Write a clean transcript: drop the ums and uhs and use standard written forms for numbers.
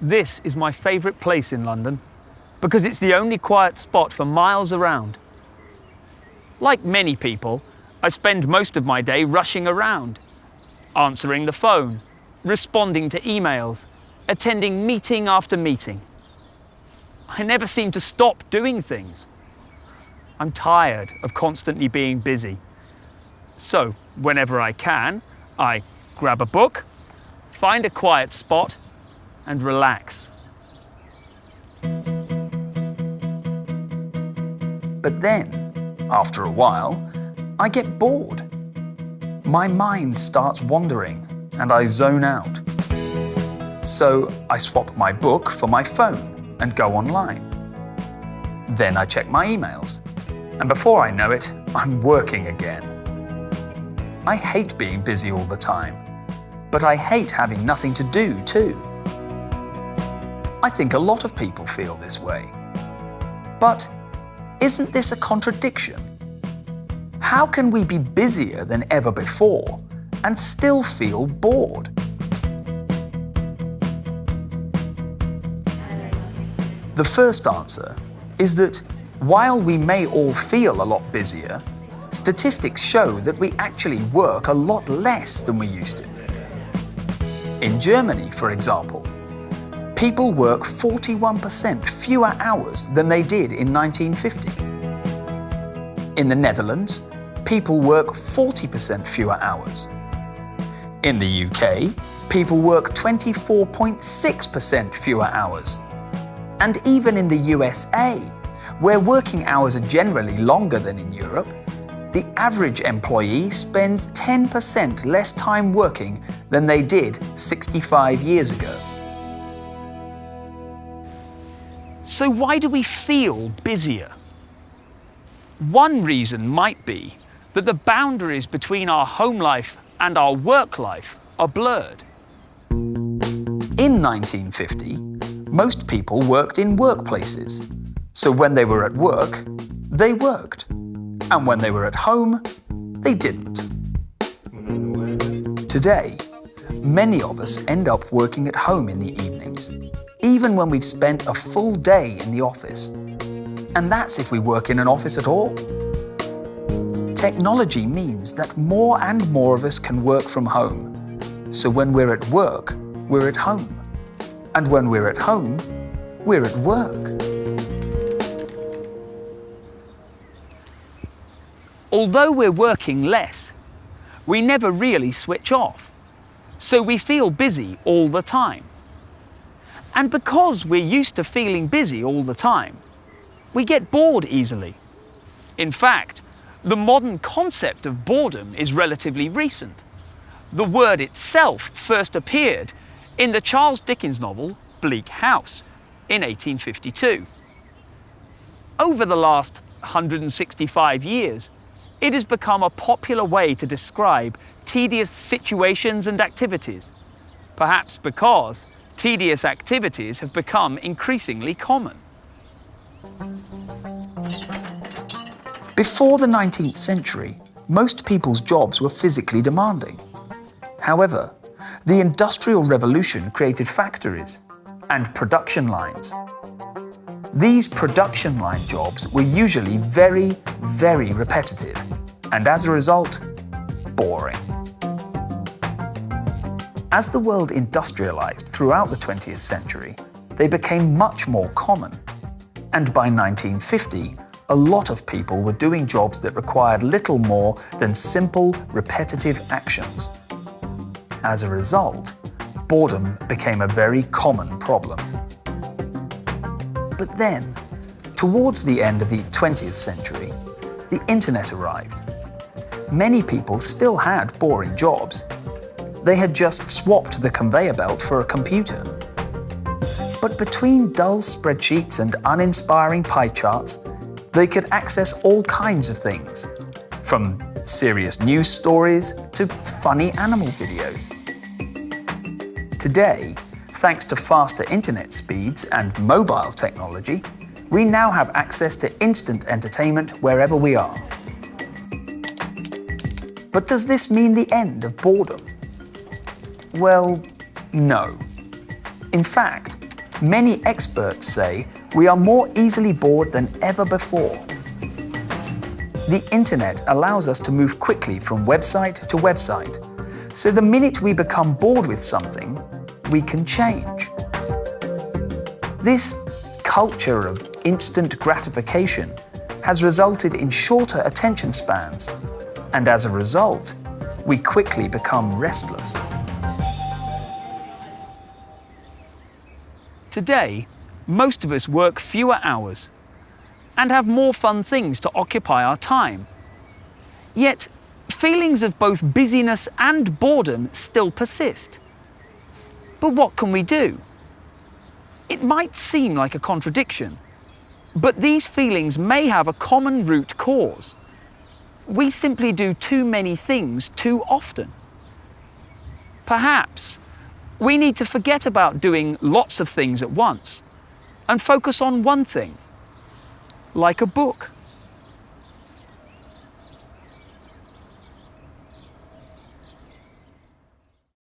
This is my favourite place in London because it's the only quiet spot for miles around. Like many people, I spend most of my day rushing around, answering the phone, responding to emails, attending meeting after meeting. I never seem to stop doing things. I'm tired of constantly being busy. So, whenever I can, I grab a book, find a quiet spot, and relax. But then, after a while, I get bored. My mind starts wandering and I zone out. So I swap my book for my phone and go online. Then I check my emails, and before I know it, I'm working again. I hate being busy all the time, but I hate having nothing to do too. I think a lot of people feel this way. But isn't this a contradiction? How can we be busier than ever before and still feel bored? The first answer is that while we may all feel a lot busier, statistics show that we actually work a lot less than we used to. In Germany, for example, people work 41% fewer hours than they did in 1950. In the Netherlands, people work 40% fewer hours. In the UK, people work 24.6% fewer hours. And even in the USA, where working hours are generally longer than in Europe, the average employee spends 10% less time working than they did 65 years ago. So why do we feel busier? One reason might be that the boundaries between our home life and our work life are blurred. In 1950, most people worked in workplaces. So when they were at work, they worked. And when they were at home, they didn't. Today, many of us end up working at home in the evenings, even when we've spent a full day in the office. And that's if we work in an office at all. Technology means that more and more of us can work from home. So when we're at work, we're at home. And when we're at home, we're at work. Although we're working less, we never really switch off. So we feel busy all the time. And because we're used to feeling busy all the time, we get bored easily. In fact, the modern concept of boredom is relatively recent. The word itself first appeared in the Charles Dickens novel Bleak House in 1852. Over the last 165 years, it has become a popular way to describe tedious situations and activities, perhaps because tedious activities have become increasingly common. Before the 19th century, most people's jobs were physically demanding. However, the Industrial Revolution created factories and production lines. These production line jobs were usually very, very repetitive, and as a result, boring. As the world industrialized throughout the 20th century, they became much more common. And by 1950, a lot of people were doing jobs that required little more than simple, repetitive actions. As a result, boredom became a very common problem. But then, towards the end of the 20th century, the internet arrived. Many people still had boring jobs. They had just swapped the conveyor belt for a computer. But between dull spreadsheets and uninspiring pie charts, they could access all kinds of things, from serious news stories to funny animal videos. Today, thanks to faster internet speeds and mobile technology, we now have access to instant entertainment wherever we are. But does this mean the end of boredom? Well, no. In fact, many experts say we are more easily bored than ever before. The internet allows us to move quickly from website to website, so the minute we become bored with something, we can change. This culture of instant gratification has resulted in shorter attention spans, and as a result, we quickly become restless. Today, most of us work fewer hours and have more fun things to occupy our time. Yet, feelings of both busyness and boredom still persist. But what can we do? It might seem like a contradiction, but these feelings may have a common root cause. We simply do too many things too often. Perhaps we need to forget about doing lots of things at once and focus on one thing, like a book.